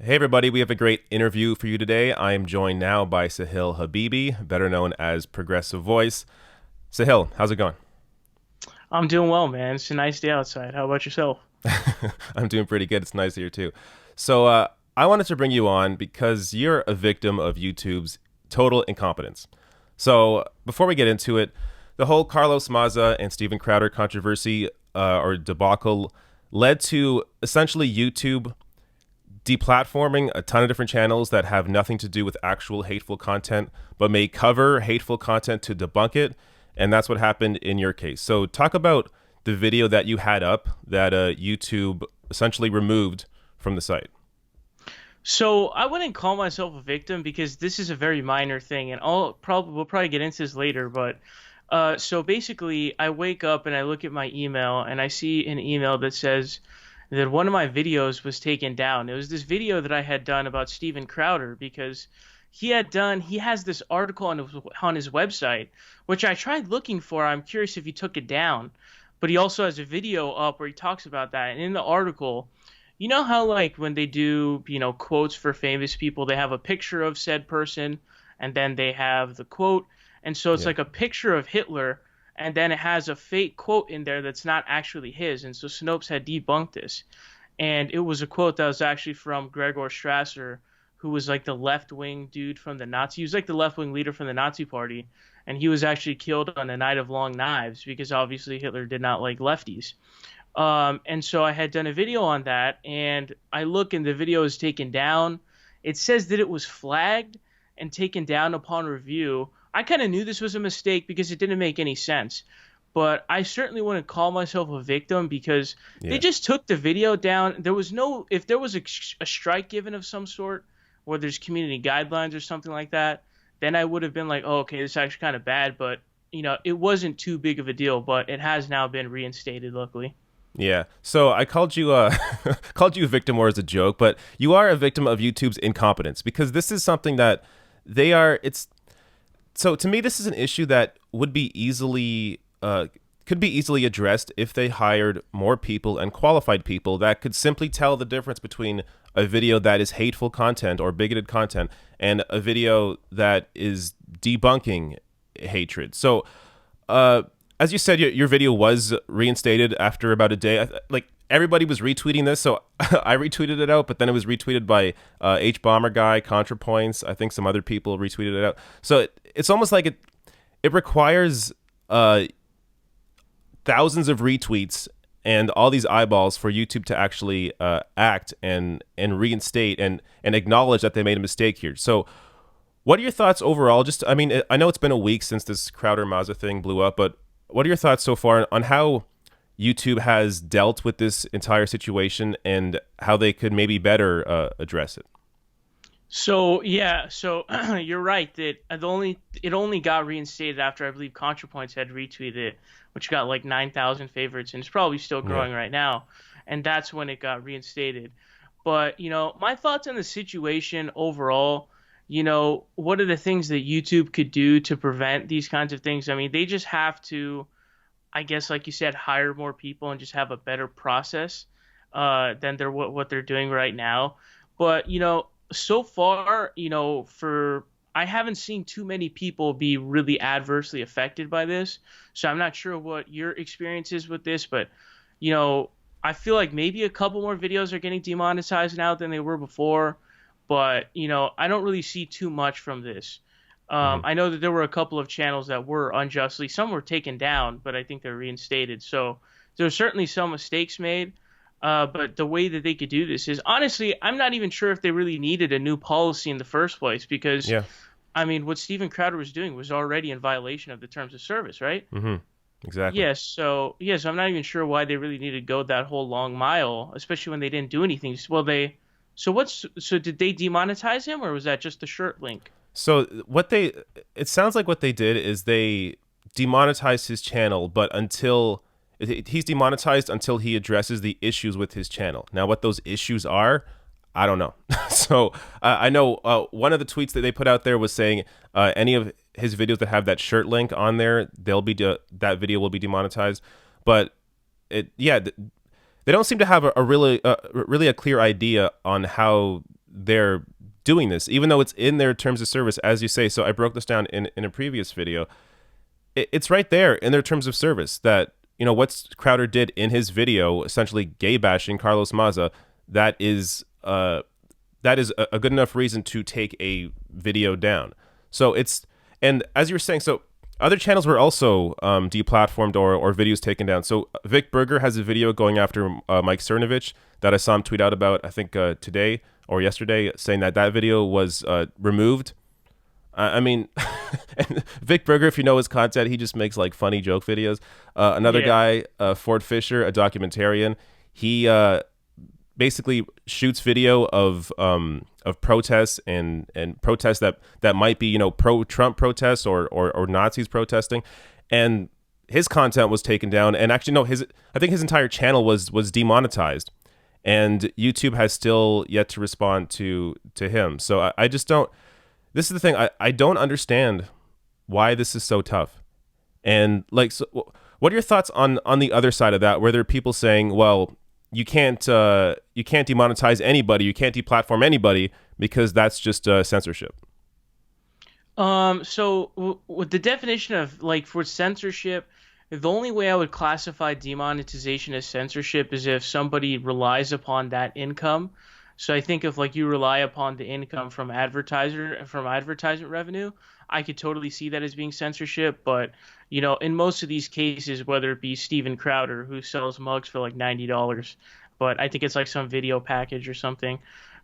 Hey everybody, we have a great interview for you today. I am joined now by Sahil Habibi, better known as Progressive Voice. Sahil, how's it going? I'm doing well, man. It's a nice day outside. How about yourself? I'm doing pretty good. It's nice here too. So, I wanted to bring you on because you're a victim of YouTube's total incompetence. So, before we get into it, the whole Carlos Maza and Steven Crowder controversy or debacle led to essentially YouTube deplatforming a ton of different channels that have nothing to do with actual hateful content, but may cover hateful content to debunk it. And that's what happened in your case. So, talk about the video that you had up that YouTube essentially removed from the site. So I wouldn't call myself a victim because this is a very minor thing, and we'll probably get into this later. But so basically, I wake up and I look at my email and I see an email that says that one of my videos was taken down. It was this video that I had done about Steven Crowder because he has this article on his website, which I tried looking for. I'm curious if he took it down, but he also has a video up where he talks about that. And in the article, you know how like when they do, quotes for famous people, they have a picture of said person and then they have the quote. And so it's Yeah. like a picture of Hitler and then it has a fake quote in there that's not actually his. And so Snopes had debunked this. And it was a quote that was actually from Gregor Strasser, who was like the left wing dude from the Nazi. He was like the left wing leader from the Nazi Party, and he was actually killed on a night of long knives because obviously Hitler did not like lefties. And so I had done a video on that, and I look and the video is taken down. It says that it was flagged and taken down upon review. I kind of knew this was a mistake because it didn't make any sense. But I certainly wouldn't call myself a victim because they Yeah. just took the video down. There was no, if there was a strike given of some sort, or there's community guidelines or something like that, then I would have been like, oh, okay, this is actually kind of bad. But, it wasn't too big of a deal, but it has now been reinstated, luckily. Yeah. So I called you called you a victim more as a joke, but you are a victim of YouTube's incompetence because this is something that they are it's so to me this is an issue that would be easily could be easily addressed if they hired more people and qualified people that could simply tell the difference between a video that is hateful content or bigoted content and a video that is debunking hatred. So, uh, as you said, your video was reinstated after about a day. Like everybody was retweeting this, so I retweeted it out. But then it was retweeted by H Bomber Guy, ContraPoints. I think some other people retweeted it out. So it's almost like it requires thousands of retweets and all these eyeballs for YouTube to actually act and reinstate and acknowledge that they made a mistake here. So, what are your thoughts overall? Just, I mean, I know it's been a week since this Crowder Mazza thing blew up, but what are your thoughts so far on how YouTube has dealt with this entire situation and how they could maybe better address it? So yeah, so you're right that it only got reinstated after I believe ContraPoints had retweeted it, which got like 9,000 favorites and it's probably still Yeah. growing right now, and that's when it got reinstated. But my thoughts on the situation overall, what are the things that YouTube could do to prevent these kinds of things? I mean, they just have to, I guess, like you said, hire more people and just have a better process than what they're doing right now. But so far, for I haven't seen too many people be really adversely affected by this. So I'm not sure what your experience is with this, but I feel like maybe a couple more videos are getting demonetized now than they were before. But I don't really see too much from this. Hmm. I know that there were a couple of channels that were unjustly, some were taken down, but I think they're reinstated. So there's certainly some mistakes made. But the way that they could do this is honestly, I'm not even sure if they really needed a new policy in the first place because, Yeah. I mean, what Steven Crowder was doing was already in violation of the terms of service, right? Hmm. Exactly. Yes, I'm not even sure why they really needed to go that whole long mile, especially when they didn't do anything. Well, so did they demonetize him or was that just the shirt link? So it sounds like what they did is they demonetized his channel, but he's demonetized until he addresses the issues with his channel. Now, what those issues are, I don't know. So I know one of the tweets that they put out there was saying any of his videos that have that shirt link on there, that video will be demonetized. But they don't seem to have a really a clear idea on how they're doing this, even though it's in their terms of service, as you say. So I broke this down in a previous video. It's right there in their terms of service that, what Crowder did in his video, essentially gay bashing Carlos Maza, that is a good enough reason to take a video down. So and as you were saying, so other channels were also deplatformed or videos taken down. So Vic Berger has a video going after Mike Cernovich that I saw him tweet out about, I think today or yesterday, saying that video was removed. I mean, and Vic Berger, if you know his content, he just makes like funny joke videos. Another guy, Ford Fisher, a documentarian, he basically shoots video of protests and protests that might be pro-Trump protests or Nazis protesting, and his content was taken down. And actually, no, I think his entire channel was demonetized, and YouTube has still yet to respond to him. So I just don't. This is the thing. I don't understand why this is so tough. And like, so what are your thoughts on the other side of that, where there are people saying, well, you can't demonetize anybody, you can't deplatform anybody because that's just censorship. So with the definition of like for censorship, the only way I would classify demonetization as censorship is if somebody relies upon that income. So I think if like you rely upon the income from advertisement revenue, I could totally see that as being censorship. But in most of these cases, whether it be Steven Crowder, who sells mugs for like $90, but I think it's like some video package or something,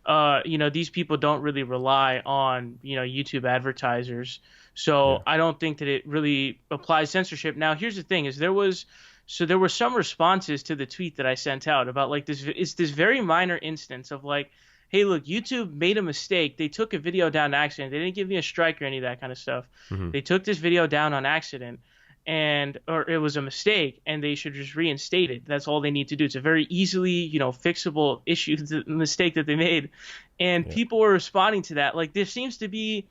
these people don't really rely on YouTube advertisers. So I don't think that it really applies censorship. Now here's the thing: is there were some responses to the tweet that I sent out about like this. It's this very minor instance of like, hey, look, YouTube made a mistake. They took a video down on accident. They didn't give me a strike or any of that kind of stuff. Mm-hmm. They took this video down on accident, or it was a mistake, and they should just reinstate it. That's all they need to do. It's a very easily, fixable issue, the mistake that they made. And people were responding to that. Like there seems to be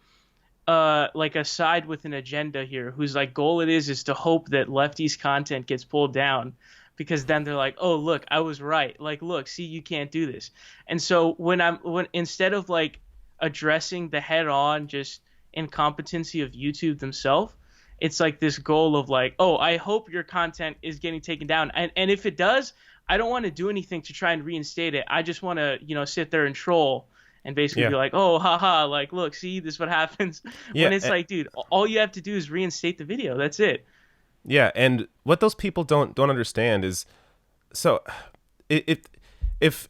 like a side with an agenda here whose like goal it is to hope that lefties content gets pulled down, because then they're like, oh look, I was right, like look, see, you can't do this. And so when instead of like addressing the head on just incompetency of YouTube themselves, it's like this goal of like, oh, I hope your content is getting taken down, and if it does, I don't want to do anything to try and reinstate it. I just want to sit there and troll and basically be like, oh, haha, like, look, see, this is what happens. When it's like, dude, all you have to do is reinstate the video. That's it. Yeah, and what those people don't understand is, so if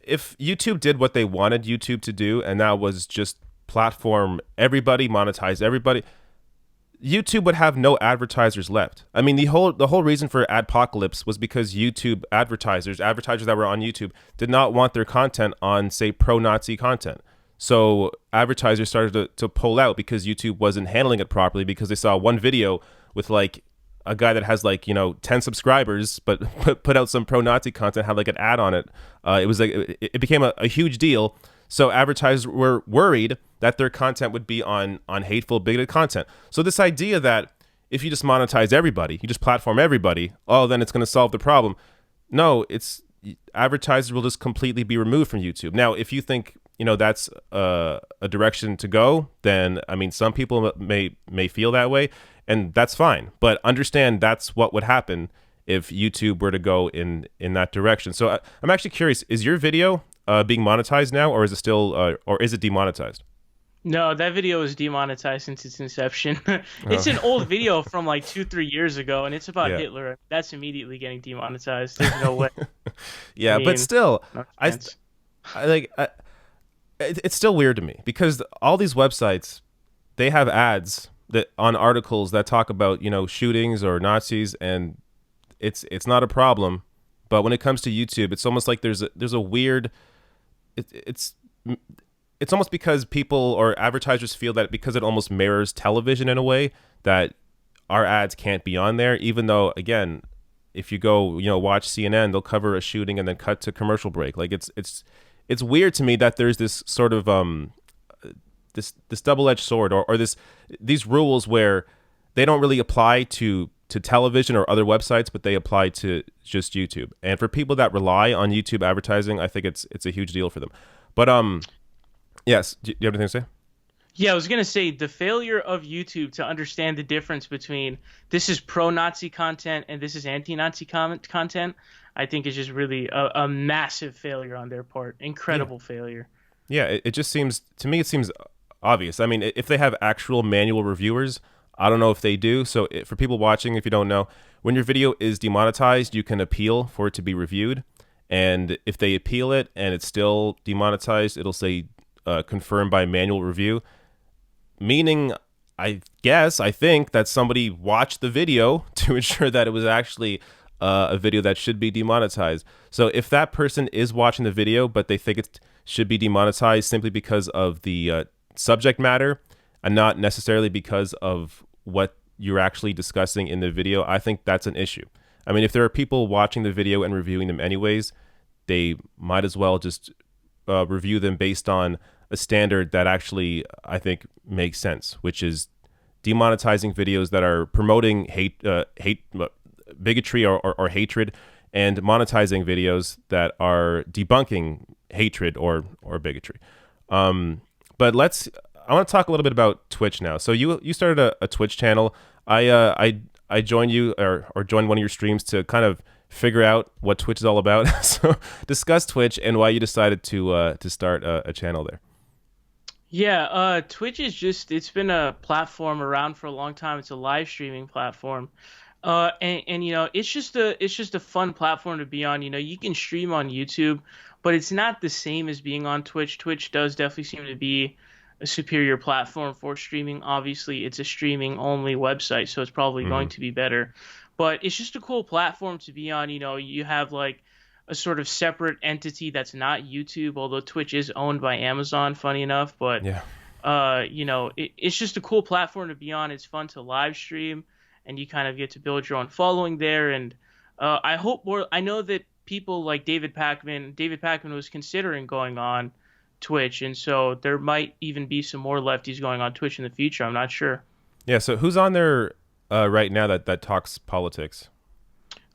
YouTube did what they wanted YouTube to do, and that was just platform everybody, monetize everybody, YouTube would have no advertisers left. I mean, the whole reason for Adpocalypse was because YouTube advertisers that were on YouTube did not want their content on, say, pro-Nazi content. So advertisers started to pull out because YouTube wasn't handling it properly, because they saw one video with like a guy that has like 10 subscribers but put out some pro-Nazi content, had like an ad on it. It was like it became a huge deal. So advertisers were worried that their content would be on hateful, bigoted content. So this idea that if you just monetize everybody, you just platform everybody, oh, then it's going to solve the problem. No, advertisers will just completely be removed from YouTube. Now, if you think that's a direction to go, then I mean, some people may feel that way, and that's fine. But understand that's what would happen if YouTube were to go in that direction. So I'm actually curious: is your video being monetized now, or is it still, or is it demonetized? No, that video is demonetized since its inception. It's an old video from like 2-3 years ago, and it's about Hitler. That's immediately getting demonetized. There's no way. Yeah, but still, it's still weird to me, because all these websites, they have ads that on articles that talk about shootings or Nazis, and it's not a problem. But when it comes to YouTube, it's almost like there's a weird. It's almost because people or advertisers feel that because it almost mirrors television in a way, that our ads can't be on there, even though, again, if you go watch CNN, they'll cover a shooting and then cut to commercial break. Like it's weird to me that there's this sort of this double-edged sword, or these rules where they don't really apply to television or other websites, but they apply to just YouTube. And for people that rely on YouTube advertising, I think it's a huge deal for them. But Yes. Do you have anything to say? Yeah, I was gonna say the failure of YouTube to understand the difference between this is pro-Nazi content and this is anti-Nazi content, I think is just really a massive failure on their part. Yeah. Incredible failure. Yeah. It just seems to me. It seems obvious. I mean, if they have actual manual reviewers, I don't know if they do. So for people watching, if you don't know, when your video is demonetized, you can appeal for it to be reviewed. And if they appeal it and it's still demonetized, it'll say confirmed by manual review, meaning I think that somebody watched the video to ensure that it was actually a video that should be demonetized. So if that person is watching the video but they think it should be demonetized simply because of the subject matter and not necessarily because of what you're actually discussing in the video, I think that's an issue. I mean, if there are people watching the video and reviewing them anyways, they might as well just review them based on a standard that actually I think makes sense, which is demonetizing videos that are promoting bigotry or hatred, and monetizing videos that are debunking hatred or bigotry. But I want to talk a little bit about Twitch now. So you started a Twitch channel. I joined you or joined one of your streams to kind of figure out what Twitch is all about. So discuss Twitch and why you decided to start a channel there. Yeah, Twitch is it's been a platform around for a long time. It's a live streaming platform. And it's just a fun platform to be on. You know, you can stream on YouTube, but it's not the same as being on Twitch. Twitch does definitely seem to be a superior platform for streaming. Obviously, it's a streaming only website, so it's probably going to be better. But it's just a cool platform to be on. You know, you have like a sort of separate entity that's not YouTube, although Twitch is owned by Amazon, funny enough. But Yeah. it's just a cool platform to be on. It's fun to live stream, and you kind of get to build your own following there. And I know that people like David Pakman was considering going on Twitch, and so there might even be some more lefties going on Twitch in the future. I'm not sure. Yeah. So who's on there right now that talks politics?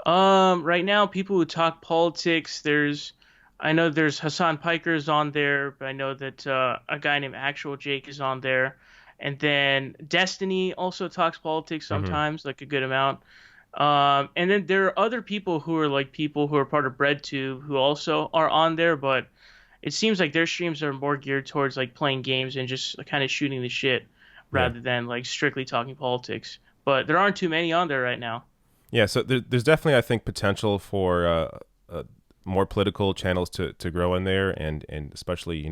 Right now, people who talk politics, I know there's Hassan Piker's on there, but I know that a guy named Actual Jake is on there, and then Destiny also talks politics sometimes, like a good amount. And then there are other people who are part of BreadTube who also are on there, but it seems like their streams are more geared towards like playing games and just kind of shooting the shit rather than like strictly talking politics. But there aren't too many on there right now. Yeah, so there's definitely, I think, potential for more political channels to grow in there, and especially,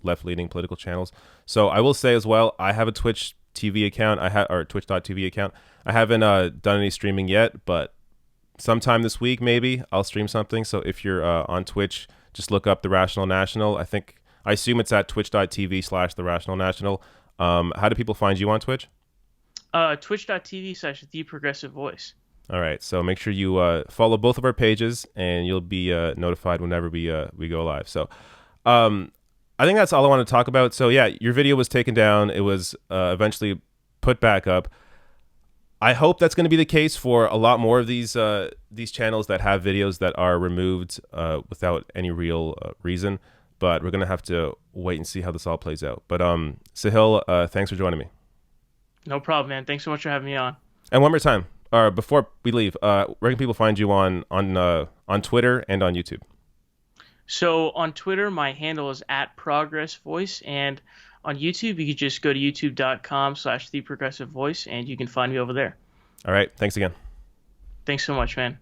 left-leaning political channels. So I will say as well, I have a Twitch TV account, or Twitch.tv account. I haven't done any streaming yet, but sometime this week maybe I'll stream something. So if you're on Twitch, just look up The Rational National. I assume it's at twitch.tv/The Rational National. How do people find you on Twitch? Twitch.tv/The Progressive Voice. All right, so make sure you follow both of our pages, and you'll be notified whenever we go live. So, I think that's all I want to talk about. So, yeah, your video was taken down. It was eventually put back up. I hope that's going to be the case for a lot more of these channels that have videos that are removed without any real reason. But we're going to have to wait and see how this all plays out. But Sahil, thanks for joining me. No problem, man. Thanks so much for having me on. And one more time. Before we leave, where can people find you on Twitter and on YouTube? So on Twitter, my handle is @ProgressVoice, and on YouTube, you can just go to youtube.com/TheProgressiveVoice, and you can find me over there. All right. Thanks again. Thanks so much, man.